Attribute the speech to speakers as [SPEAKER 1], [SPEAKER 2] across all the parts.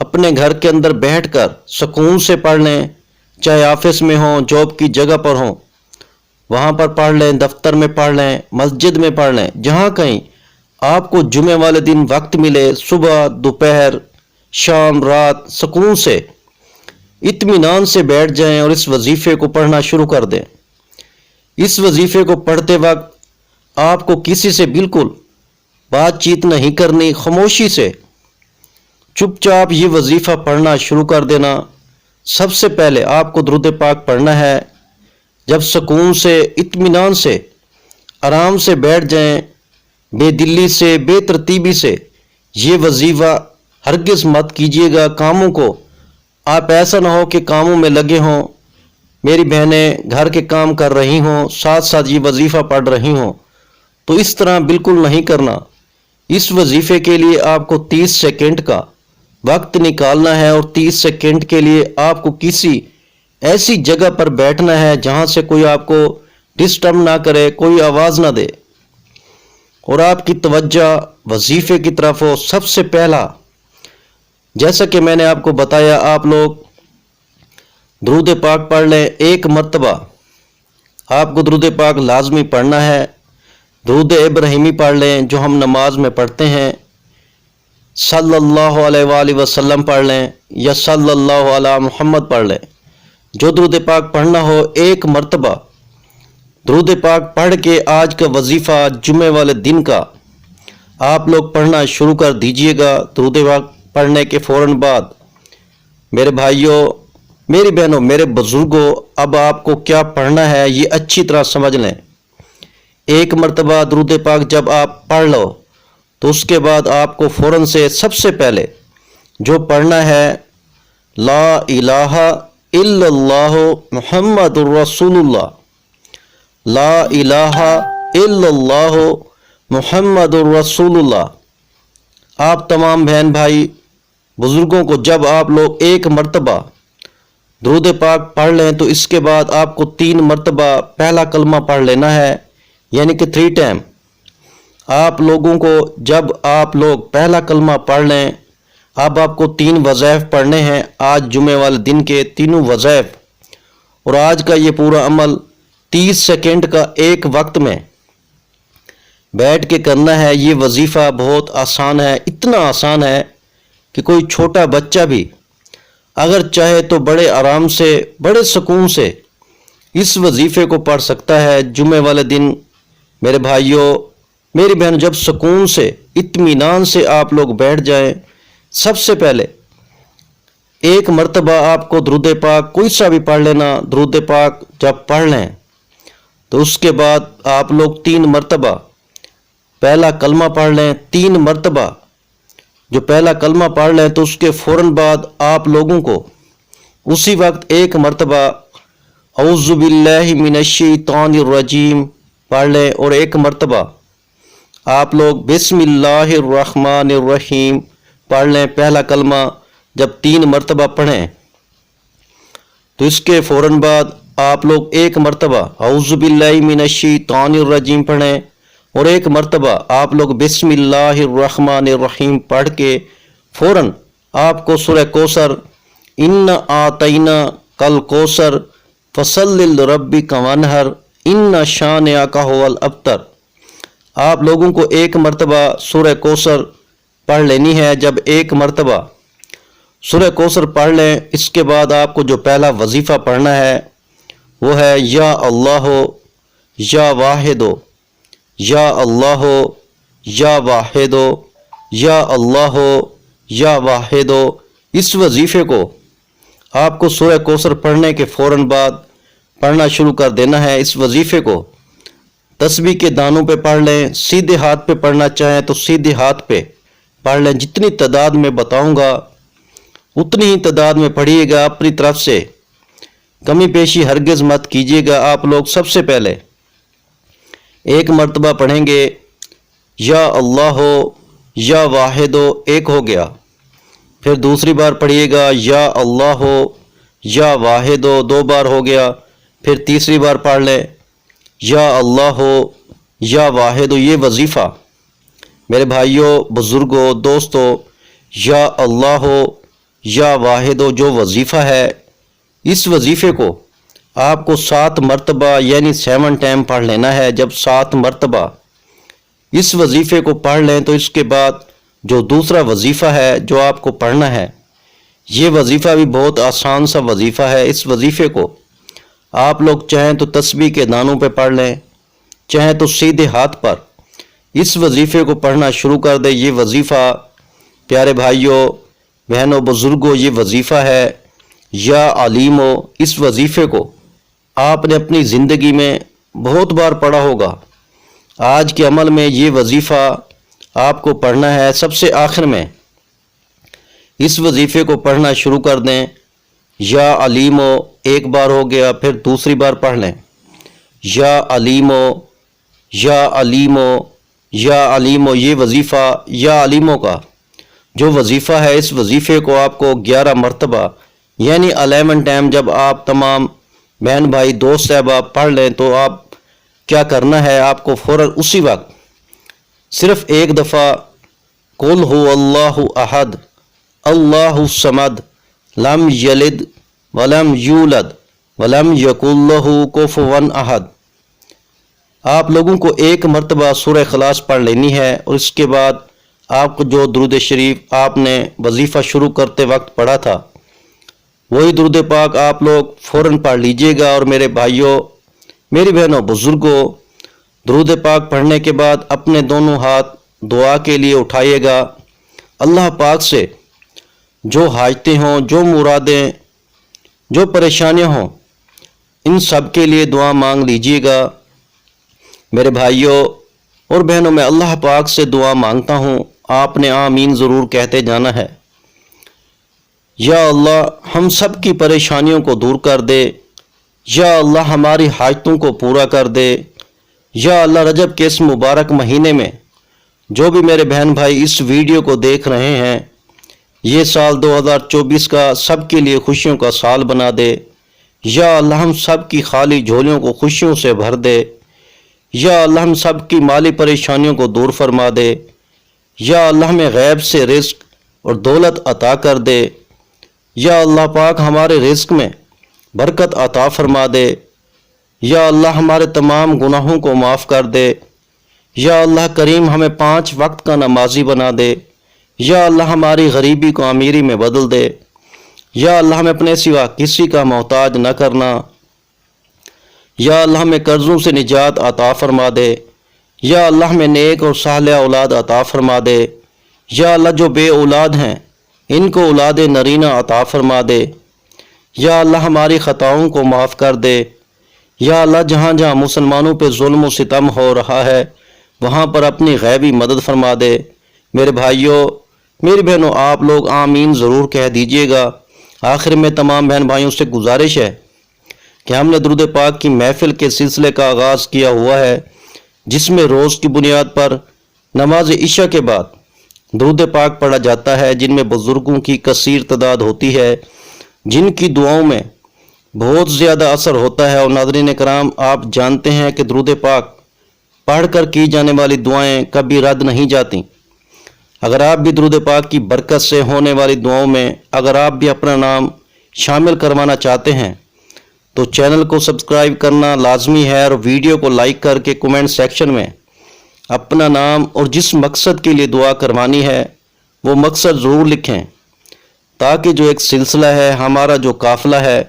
[SPEAKER 1] اپنے گھر کے اندر بیٹھ کر سکون سے پڑھ لیں، چاہے آفس میں ہوں، جاب کی جگہ پر ہوں، وہاں پر پڑھ لیں، دفتر میں پڑھ لیں، مسجد میں پڑھ لیں، جہاں کہیں آپ کو جمعے والے دن وقت ملے، صبح، دوپہر، شام، رات، سکون سے اطمینان سے بیٹھ جائیں اور اس وظیفے کو پڑھنا شروع کر دیں۔ اس وظیفے کو پڑھتے وقت آپ کو کسی سے بالکل بات چیت نہیں کرنی، خاموشی سے چپ چاپ یہ وظیفہ پڑھنا شروع کر دینا۔ سب سے پہلے آپ کو درود پاک پڑھنا ہے۔ جب سکون سے، اطمینان سے، آرام سے بیٹھ جائیں، بے دلی سے، بے ترتیبی سے یہ وظیفہ ہرگز مت کیجیے گا۔ کاموں کو آپ ایسا نہ ہو کہ کاموں میں لگے ہوں، میری بہنیں گھر کے کام کر رہی ہوں، ساتھ ساتھ یہ وظیفہ پڑھ رہی ہوں، تو اس طرح بالکل نہیں کرنا۔ اس وظیفے کے لیے آپ کو 30 سیکنڈ کا وقت نکالنا ہے، اور 30 سیکنڈ کے لیے آپ کو کسی ایسی جگہ پر بیٹھنا ہے جہاں سے کوئی آپ کو ڈسٹرب نہ کرے، کوئی آواز نہ دے، اور آپ کی توجہ وظیفے کی طرف ہو۔ سب سے پہلا، جیسا کہ میں نے آپ کو بتایا، آپ لوگ درود پاک پڑھ لیں۔ ایک مرتبہ آپ کو درود پاک لازمی پڑھنا ہے۔ درود ابراہیمی پڑھ لیں جو ہم نماز میں پڑھتے ہیں، صلی اللہ علیہ وآلہ وسلم پڑھ لیں، یا صلی اللہ علی محمد پڑھ لیں۔ جو درود پاک پڑھنا ہو، ایک مرتبہ درود پاک پڑھ کے آج کا وظیفہ جمعے والے دن کا آپ لوگ پڑھنا شروع کر دیجئے گا۔ درود پاک پڑھنے کے فوراً بعد میرے بھائیوں، میری بہنوں، میرے بزرگوں، اب آپ کو کیا پڑھنا ہے یہ اچھی طرح سمجھ لیں۔ ایک مرتبہ درود پاک جب آپ پڑھ لو تو اس کے بعد آپ کو فوراً سے سب سے پہلے جو پڑھنا ہے، لا الہ الا اللہ محمد الرسول اللہ، لا الہ الا اللہ محمد الرسول اللہ۔ آپ تمام بہن بھائی بزرگوں کو جب آپ لوگ ایک مرتبہ درود پاک پڑھ لیں تو اس کے بعد آپ کو 3 مرتبہ پہلا کلمہ پڑھ لینا ہے، یعنی کہ 3 ٹائم۔ آپ لوگوں کو جب آپ لوگ پہلا کلمہ پڑھ لیں، اب آپ کو 3 وظائف پڑھنے ہیں، آج جمعے والے دن کے تینوں وظائف، اور آج کا یہ پورا عمل 30 سیکنڈ کا ایک وقت میں بیٹھ کے کرنا ہے۔ یہ وظیفہ بہت آسان ہے، اتنا آسان ہے کہ کوئی چھوٹا بچہ بھی اگر چاہے تو بڑے آرام سے، بڑے سکون سے اس وظیفے کو پڑھ سکتا ہے جمعے والے دن۔ میرے بھائیوں، میری بہن، جب سکون سے، اطمینان سے آپ لوگ بیٹھ جائیں، سب سے پہلے ایک مرتبہ آپ کو درود پاک کوئی سا بھی پڑھ لینا۔ درود پاک جب پڑھ لیں تو اس کے بعد آپ لوگ 3 مرتبہ پہلا کلمہ پڑھ لیں۔ 3 مرتبہ جو پہلا کلمہ پڑھ لیں تو اس کے فوراً بعد آپ لوگوں کو اسی وقت ایک مرتبہ اعوذ باللہ من الشیطان الرجیم پڑھ لیں، اور ایک مرتبہ آپ لوگ بسم اللہ الرحمن الرحیم پڑھ لیں۔ پہلا کلمہ جب 3 مرتبہ پڑھیں تو اس کے فوراً بعد آپ لوگ ایک مرتبہ اعوذ باللہ من الشیطان الرجیم پڑھیں، اور ایک مرتبہ آپ لوگ بسم اللہ الرحمن الرحیم پڑھ کے فوراً آپ کو سورہ کوثر، اِنَّا أَعْطَيْنَاكَ الْكَوْثَرَ فَصَلِّ لِرَبِّكَ وَانْحَرْ إِنَّ شَانِئَكَ هُوَ الْأَبْتَرُ، آپ لوگوں کو ایک مرتبہ سورہ کوثر پڑھ لینی ہے۔ جب ایک مرتبہ سورہ کوثر پڑھ لیں، اس کے بعد آپ کو جو پہلا وظیفہ پڑھنا ہے وہ ہے یا اللہ یا واحد، یا اللہ یا واحد، یا اللہ یا واحد۔ اس وظیفے کو آپ کو سورہ کوثر پڑھنے کے فوراً بعد پڑھنا شروع کر دینا ہے۔ اس وظیفے کو تسبیح کے دانوں پہ پڑھ لیں، سیدھے ہاتھ پہ پڑھنا چاہیں تو سیدھے ہاتھ پہ پڑھ لیں۔ جتنی تعداد میں بتاؤں گا اتنی ہی تعداد میں پڑھیے گا، اپنی طرف سے کمی بیشی ہرگز مت کیجیے گا۔ آپ لوگ سب سے پہلے ایک مرتبہ پڑھیں گے یا اللہ یا واحد، ایک ہو گیا، پھر دوسری بار پڑھیے گا یا اللہ یا واحد، 2 بار ہو گیا، پھر تیسری بار پڑھ لیں یا اللہ یا واحد۔ یہ وظیفہ میرے بھائیوں، بزرگوں، دوستوں، یا اللہ یا واحد جو وظیفہ ہے، اس وظیفے کو آپ کو 7 مرتبہ یعنی 7 ٹائم پڑھ لینا ہے۔ جب 7 مرتبہ اس وظیفے کو پڑھ لیں تو اس کے بعد جو دوسرا وظیفہ ہے جو آپ کو پڑھنا ہے، یہ وظیفہ بھی بہت آسان سا وظیفہ ہے۔ اس وظیفے کو آپ لوگ چاہیں تو تسبیح کے دانوں پہ پڑھ لیں، چاہیں تو سیدھے ہاتھ پر اس وظیفے کو پڑھنا شروع کر دیں۔ یہ وظیفہ پیارے بھائیوں، بہنوں، بزرگوں، یہ وظیفہ ہے یا علیمو۔ اس وظیفے کو آپ نے اپنی زندگی میں بہت بار پڑھا ہوگا۔ آج کے عمل میں یہ وظیفہ آپ کو پڑھنا ہے۔ سب سے آخر میں اس وظیفے کو پڑھنا شروع کر دیں۔ یا علیمو ایک بار ہو گیا، پھر دوسری بار پڑھ لیں، یا علیمو، یا علیمو، یا علیمو۔ یہ وظیفہ یا علیمو کا جو وظیفہ ہے، اس وظیفے کو آپ کو 11 مرتبہ یعنی 11 ٹائم جب آپ تمام بہن بھائی دوست صاحب پڑھ لیں تو آپ کیا کرنا ہے، آپ کو فوراً اسی وقت صرف ایک دفعہ قل هو اللہ احد اللہ الصمد لم یلد ولم یولد ولم یکن لہ کفوا احد، آپ لوگوں کو ایک مرتبہ سورہ اخلاص پڑھ لینی ہے، اور اس کے بعد آپ کو جو درود شریف آپ نے وظیفہ شروع کرتے وقت پڑھا تھا، وہی درود پاک آپ لوگ فوراً پڑھ لیجئے گا۔ اور میرے بھائیوں، میری بہنوں، بزرگوں، درود پاک پڑھنے کے بعد اپنے دونوں ہاتھ دعا کے لیے اٹھائیے گا۔ اللہ پاک سے جو حاجتیں ہوں، جو مرادیں، جو پریشانیاں ہوں، ان سب کے لیے دعا مانگ لیجئے گا۔ میرے بھائیوں اور بہنوں، میں اللہ پاک سے دعا مانگتا ہوں، آپ نے آمین ضرور کہتے جانا ہے۔ یا اللہ ہم سب کی پریشانیوں کو دور کر دے، یا اللہ ہماری حاجتوں کو پورا کر دے، یا اللہ رجب کے اس مبارک مہینے میں جو بھی میرے بہن بھائی اس ویڈیو کو دیکھ رہے ہیں، یہ سال 2024 کا سب کے لیے خوشیوں کا سال بنا دے۔ یا اللہ ہم سب کی خالی جھولیوں کو خوشیوں سے بھر دے۔ یا اللہ ہم سب کی مالی پریشانیوں کو دور فرما دے۔ یا اللہ ہمیں غیب سے رزق اور دولت عطا کر دے۔ یا اللہ پاک ہمارے رزق میں برکت عطا فرما دے۔ یا اللہ ہمارے تمام گناہوں کو معاف کر دے۔ یا اللہ کریم ہمیں 5 وقت کا نمازی بنا دے۔ یا اللہ ہماری غریبی کو امیری میں بدل دے۔ یا اللہ ہمیں اپنے سوا کسی کا محتاج نہ کرنا۔ یا اللہ ہمیں قرضوں سے نجات عطا فرما دے۔ یا اللہ ہمیں نیک اور صالح اولاد عطا فرما دے۔ یا اللہ جو بے اولاد ہیں ان کو اولاد نرینہ عطا فرما دے۔ یا اللہ ہماری خطاؤں کو معاف کر دے۔ یا اللہ جہاں جہاں مسلمانوں پہ ظلم و ستم ہو رہا ہے وہاں پر اپنی غیبی مدد فرما دے۔ میرے بھائیوں، میری بہنوں، آپ لوگ آمین ضرور کہہ دیجئے گا۔ آخر میں تمام بہن بھائیوں سے گزارش ہے کہ ہم نے درود پاک کی محفل کے سلسلے کا آغاز کیا ہوا ہے، جس میں روز کی بنیاد پر نماز عشاء کے بعد درود پاک پڑھا جاتا ہے، جن میں بزرگوں کی کثیر تعداد ہوتی ہے، جن کی دعاؤں میں بہت زیادہ اثر ہوتا ہے۔ اور ناظرین کرام، آپ جانتے ہیں کہ درود پاک پڑھ کر کی جانے والی دعائیں کبھی رد نہیں جاتی۔ اگر آپ بھی درود پاک کی برکت سے ہونے والی دعاؤں میں اگر آپ بھی اپنا نام شامل کروانا چاہتے ہیں تو چینل کو سبسکرائب کرنا لازمی ہے، اور ویڈیو کو لائک کر کے کومنٹ سیکشن میں اپنا نام اور جس مقصد کے لیے دعا کروانی ہے وہ مقصد ضرور لکھیں، تاکہ جو ایک سلسلہ ہے، ہمارا جو قافلہ ہے،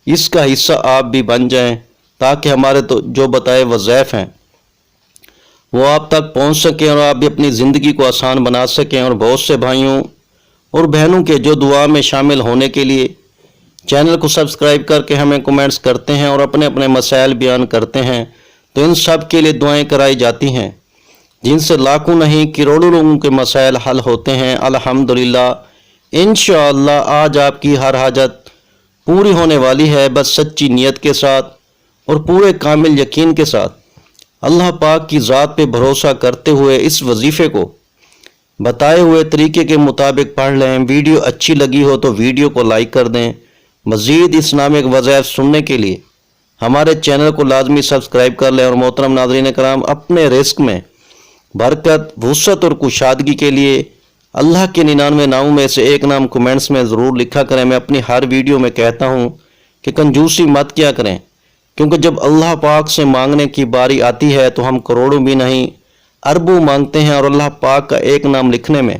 [SPEAKER 1] اس کا حصہ آپ بھی بن جائیں، تاکہ ہمارے تو جو بتائے وظائف ہیں وہ آپ تک پہنچ سکیں اور آپ بھی اپنی زندگی کو آسان بنا سکیں۔ اور بہت سے بھائیوں اور بہنوں کے جو دعا میں شامل ہونے کے لیے چینل کو سبسکرائب کر کے ہمیں کومنٹس کرتے ہیں اور اپنے اپنے مسائل بیان کرتے ہیں، تو ان سب کے لیے دعائیں کرائی جاتی ہیں، جن سے لاکھوں نہیں کروڑوں لوگوں کے مسائل حل ہوتے ہیں۔ الحمدللہ، انشاءاللہ آج آپ کی ہر حاجت پوری ہونے والی ہے، بس سچی نیت کے ساتھ اور پورے کامل یقین کے ساتھ اللہ پاک کی ذات پہ بھروسہ کرتے ہوئے اس وظیفے کو بتائے ہوئے طریقے کے مطابق پڑھ لیں۔ ویڈیو اچھی لگی ہو تو ویڈیو کو لائک کر دیں۔ مزید اسلامک وظائف سننے کے لیے ہمارے چینل کو لازمی سبسکرائب کر لیں۔ اور محترم ناظرین کرام، اپنے رزق میں برکت، وسعت اور کشادگی کے لیے اللہ کے 99 ناموں میں سے ایک نام کمنٹس میں ضرور لکھا کریں۔ میں اپنی ہر ویڈیو میں کہتا ہوں کہ کنجوسی مت کیا کریں، کیونکہ جب اللہ پاک سے مانگنے کی باری آتی ہے تو ہم کروڑوں بھی نہیں اربوں مانگتے ہیں، اور اللہ پاک کا ایک نام لکھنے میں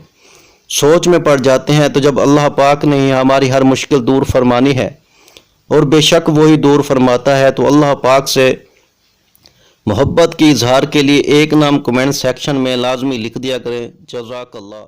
[SPEAKER 1] سوچ میں پڑ جاتے ہیں۔ تو جب اللہ پاک نے ہی ہماری ہر مشکل دور فرمانی ہے، اور بے شک وہی دور فرماتا ہے، تو اللہ پاک سے محبت کی اظہار کے لیے ایک نام کمنٹ سیکشن میں لازمی لکھ دیا کریں۔ جزاک اللہ۔